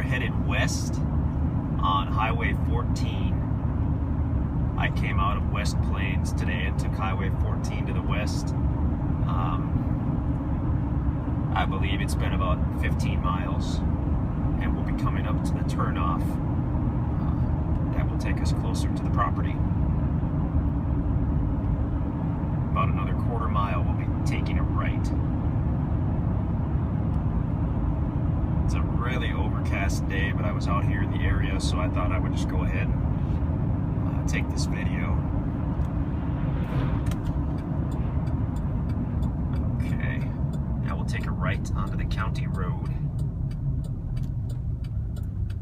are headed west on Highway 14. I came out of West Plains today and took Highway 14 to the west. I believe it's been about 15 miles, and we'll be coming up to the turnoff that will take us closer to the property. About another quarter mile, we'll be taking a right. It's a really overcast day, but I was out here in the area, so I thought I would just go ahead and take this video. Okay, now we'll take a right onto the county road,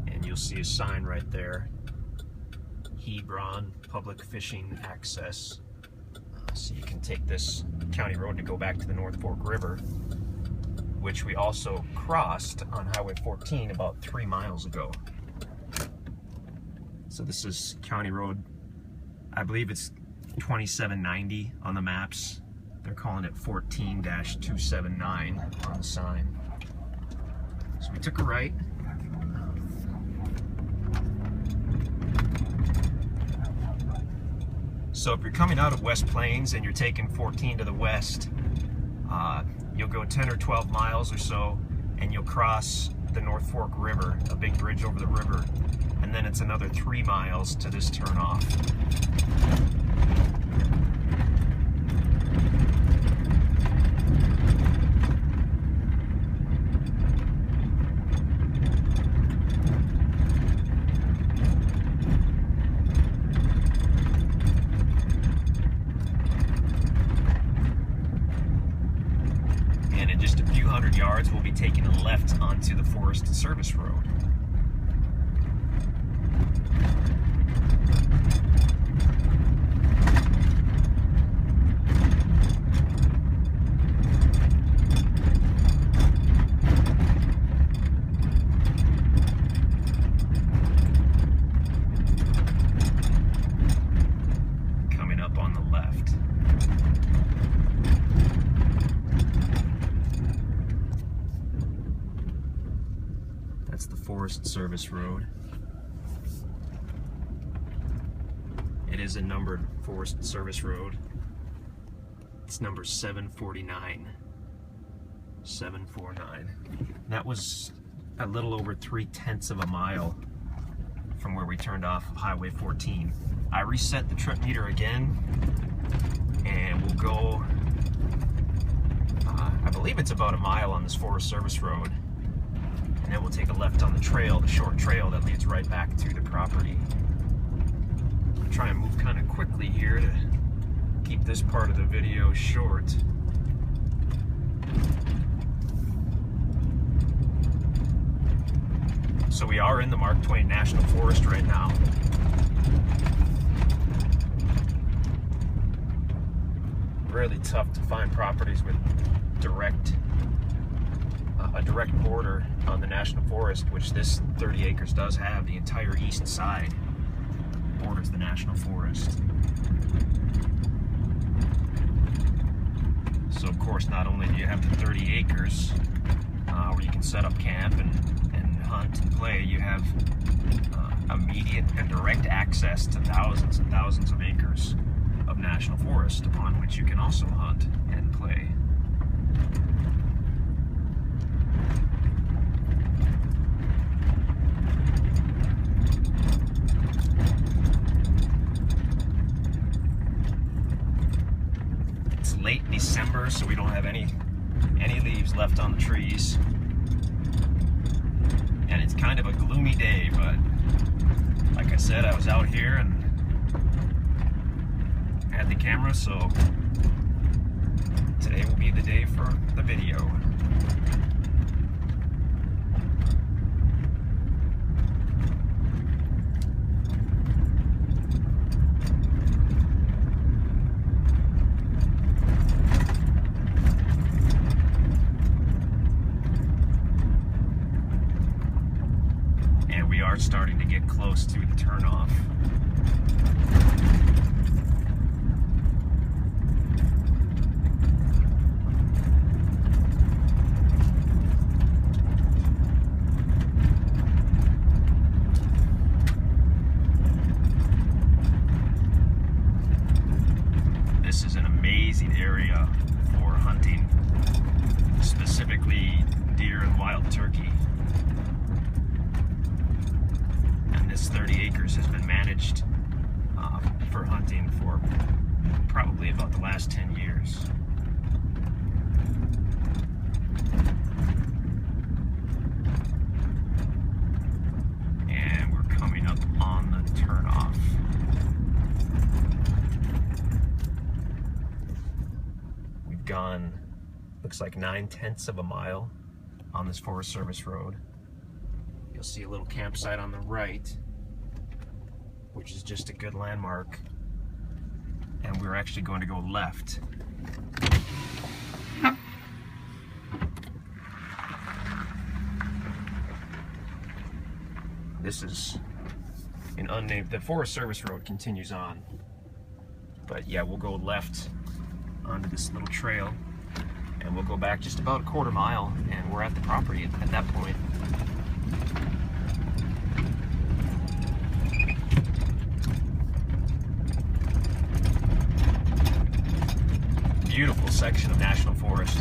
and you'll see a sign right there, Hebron Public Fishing Access. So you can take this county road to go back to the North Fork River, which we also crossed on Highway 14 about 3 miles ago. So this is County Road, I believe it's 2790 on the maps. They're calling it 14-279 on the sign. So we took a right. So if you're coming out of West Plains and you're taking 14 to the west, you'll go 10 or 12 miles or so, and you'll cross the North Fork River, a big bridge over the river, and then it's another 3 miles to this turnoff. And in just a few hundred yards, we'll be taking a left onto the Forest Service Road. Coming up on the left. That's the Forest Service Road. It is a numbered Forest Service Road. It's number 749. 749. That was a little over 3/10 of a mile from where we turned off of Highway 14. I reset the trip meter again, and we'll go, I believe it's about a mile on this Forest Service Road. And then we'll take a left on the trail, the short trail that leads right back to the property. I'll try and move kind of quickly here to keep this part of the video short. So we are in the Mark Twain National Forest right now. Really tough to find properties with a direct border on the National Forest, which this 30 acres does have. The entire east side borders the National Forest. So of course, not only do you have the 30 acres where you can set up camp and hunt and play, you have immediate and direct access to thousands and thousands of acres of National Forest upon which you can also hunt and play. Late December, so we don't have any leaves left on the trees, and it's kind of a gloomy day, but like I said, I was out here and had the camera, so today will be the day for the video. We are starting to get close to the turnoff. specifically deer and wild turkey. And this 30 acres has been managed for hunting for probably about the last 10 years. And we're coming up on the turnoff. We've gone, looks like 9/10 of a mile on this Forest Service road. You'll see a little campsite on the right, which is just a good landmark. And we're actually going to go left. This is an unnamed, the Forest Service road continues on. But yeah, we'll go left onto this little trail, and we'll go back just about a quarter mile, and we're at the property at that point. Beautiful section of National Forest.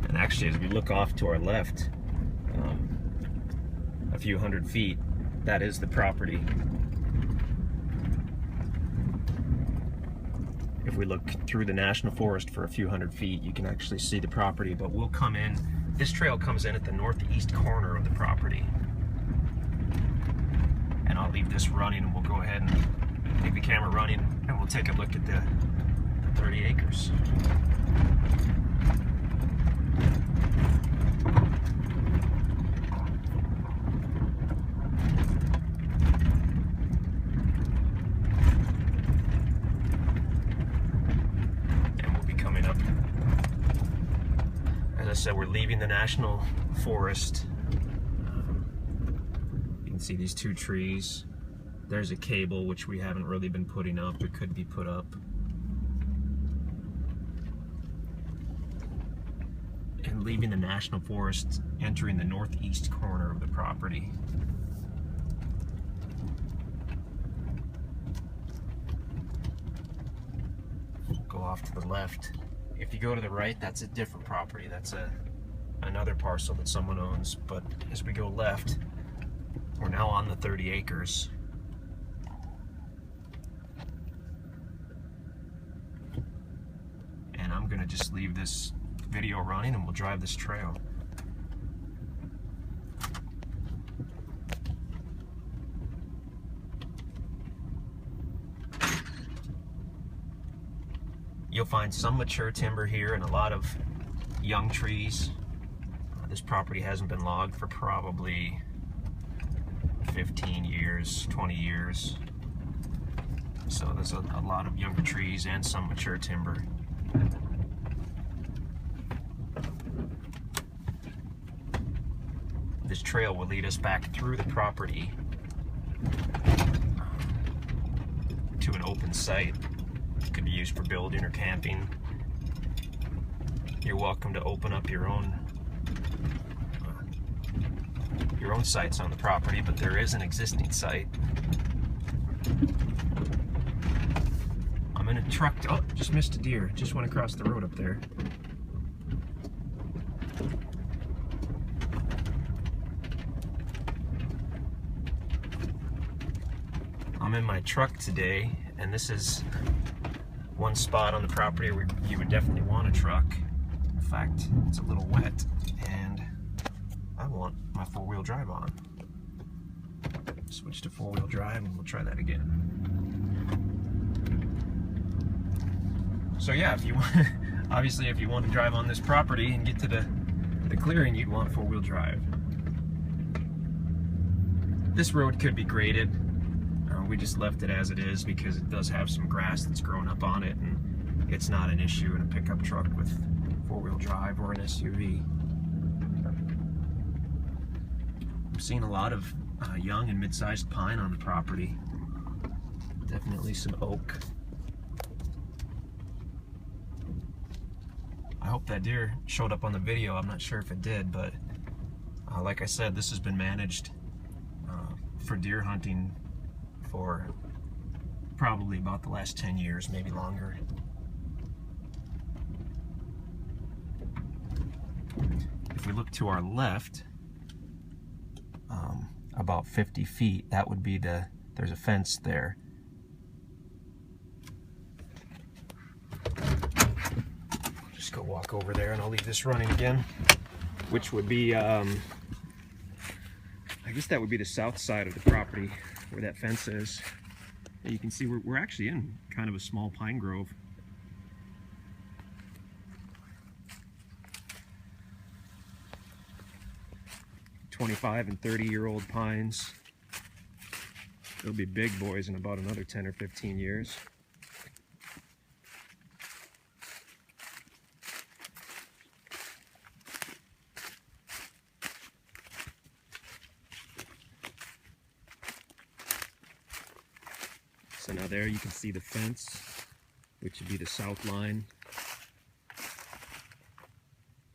And actually, as we look off to our left, a few hundred feet, that is the property. If we look through the National Forest for a few hundred feet, you can actually see the property, but we'll come in, this trail comes in at the northeast corner of the property. And I'll leave this running, and we'll go ahead and leave the camera running, and we'll take a look at the 30 acres. As I said, we're leaving the National Forest. You can see these two trees. There's a cable, which we haven't really been putting up. It could be put up. And leaving the National Forest, entering the northeast corner of the property. We'll go off to the left. If you go to the right, that's a different property. That's another parcel that someone owns. But as we go left, we're now on the 30 acres. And I'm gonna just leave this video running, and we'll drive this trail. You'll find some mature timber here and a lot of young trees. This property hasn't been logged for probably 15 years, 20 years. So there's a lot of younger trees and some mature timber. This trail will lead us back through the property to an open site. It could be used for building or camping. You're welcome to open up your own sites on the property, but there is an existing site. I'm in a truck. Oh, just missed a deer. Just went across the road up there. I'm in my truck today, and this is one spot on the property where you would definitely want a truck. In fact, it's a little wet, and I want my four-wheel drive on. Switch to four-wheel drive, and we'll try that again. So yeah, if you want, obviously, if you want to drive on this property and get to the clearing, you'd want four-wheel drive. This road could be graded. We just left it as it is because it does have some grass that's grown up on it, and it's not an issue in a pickup truck with four-wheel drive or an SUV. I'm seeing a lot of young and mid-sized pine on the property. Definitely some oak. I hope that deer showed up on the video. I'm not sure if it did, but like I said, this has been managed for deer hunting for probably about the last 10 years, maybe longer. If we look to our left, about 50 feet, that would be there's a fence there. Just go walk over there and I'll leave this running again, which would be, I guess that would be the south side of the property where that fence is. And you can see we're actually in kind of a small pine grove. '25 and 30-year-old pines. They'll be big boys in about another 10 or 15 years. So now there you can see the fence, which would be the south line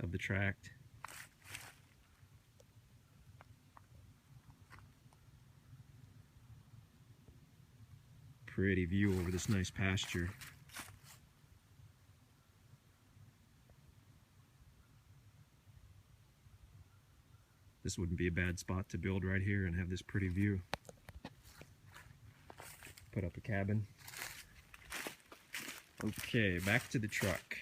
of the tract. Pretty view over this nice pasture. This wouldn't be a bad spot to build right here and have this pretty view. Put up a cabin. Okay, back to the truck.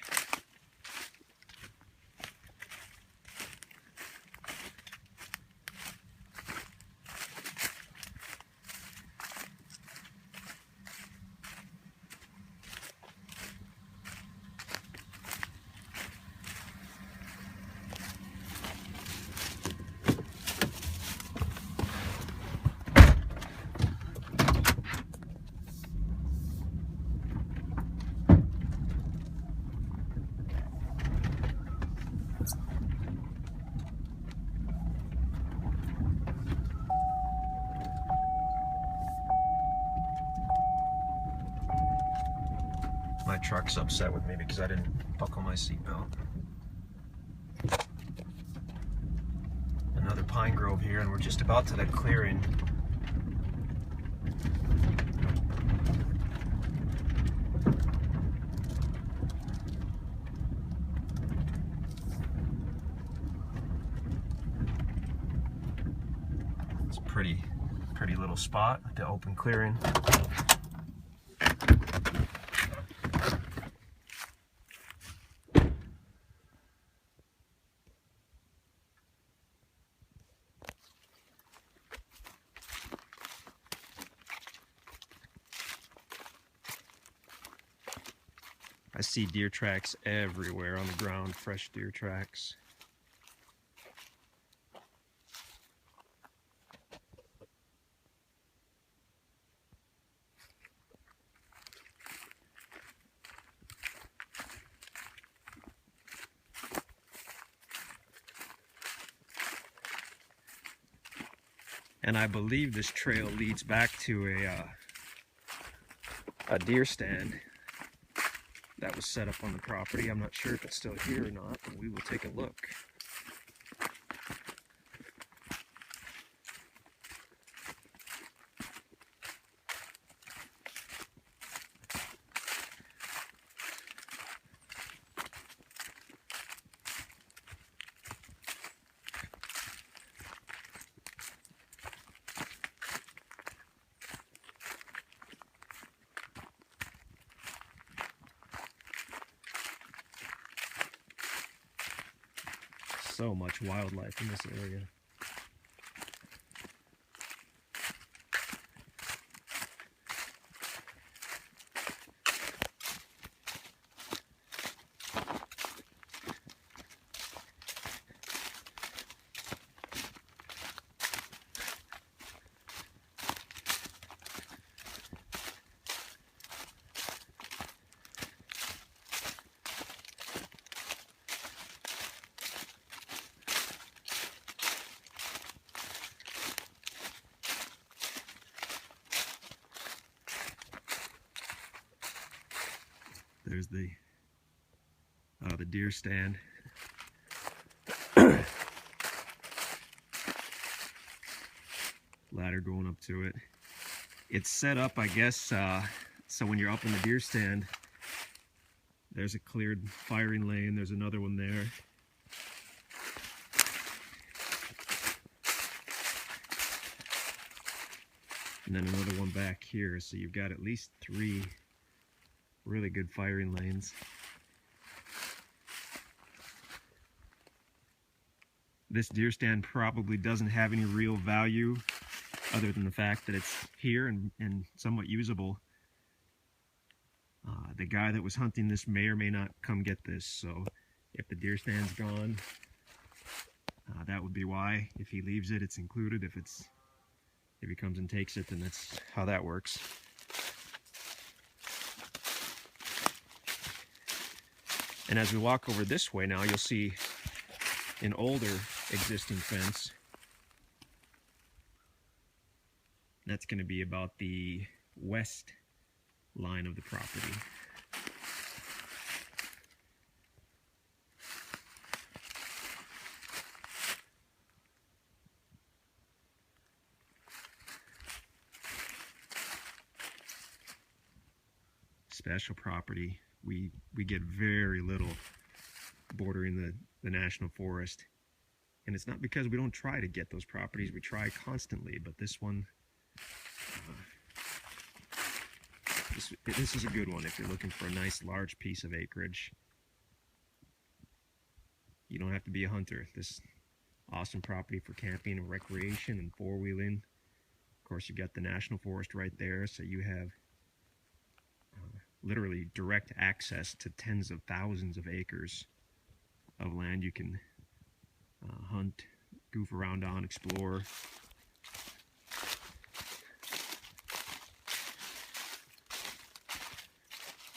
My truck's upset with me because I didn't buckle my seatbelt. Another pine grove here, and we're just about to that clearing. It's a pretty little spot, the open clearing. I see deer tracks everywhere on the ground, fresh deer tracks. And I believe this trail leads back to a deer stand that was set up on the property. I'm not sure if it's still here or not, but we will take a look. So much wildlife in this area. There's the the deer stand. Ladder going up to it. It's set up, I guess, so when you're up in the deer stand, there's a cleared firing lane. There's another one there. And then another one back here. So you've got at least 3 really good firing lanes. This deer stand probably doesn't have any real value other than the fact that it's here and somewhat usable. The guy that was hunting this may or may not come get this, so if the deer stand's gone, that would be why. If he leaves it, it's included. If he comes and takes it, then that's how that works. And as we walk over this way now, you'll see an older existing fence. That's going to be about the west line of the property. Special property. We get very little bordering the national forest. And it's not because we don't try to get those properties. We try constantly, but this one, this is a good one if you're looking for a nice large piece of acreage. You don't have to be a hunter. This awesome property for camping and recreation and four-wheeling. Of course, you've got the national forest right there, so you have literally direct access to tens of thousands of acres of land you can hunt, goof around on, explore.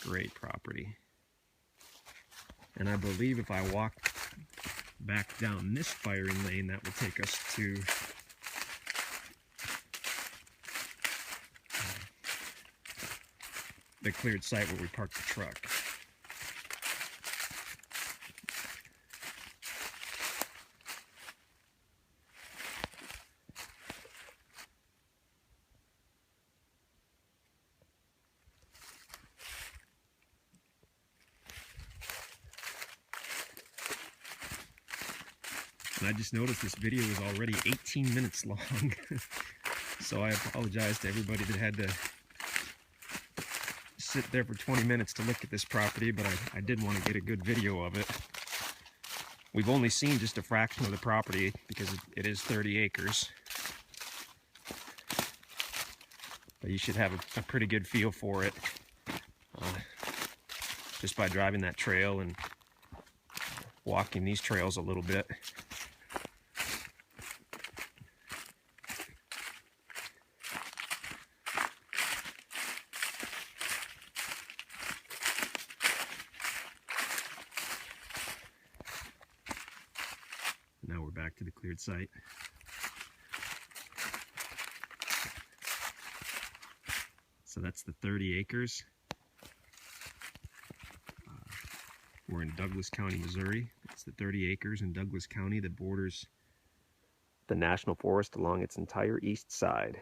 Great property. And I believe if I walk back down this firing lane, that will take us to the cleared site where we parked the truck. And I just noticed this video is already 18 minutes long. So I apologize to everybody that had to sit there for 20 minutes to look at this property, but I did want to get a good video of it. We've only seen just a fraction of the property because it is 30 acres. But you should have a pretty good feel for it just by driving that trail and walking these trails a little bit. Now we're back to the cleared site. So that's the 30 acres. We're in Douglas County, Missouri. It's the 30 acres in Douglas County that borders the national forest along its entire east side.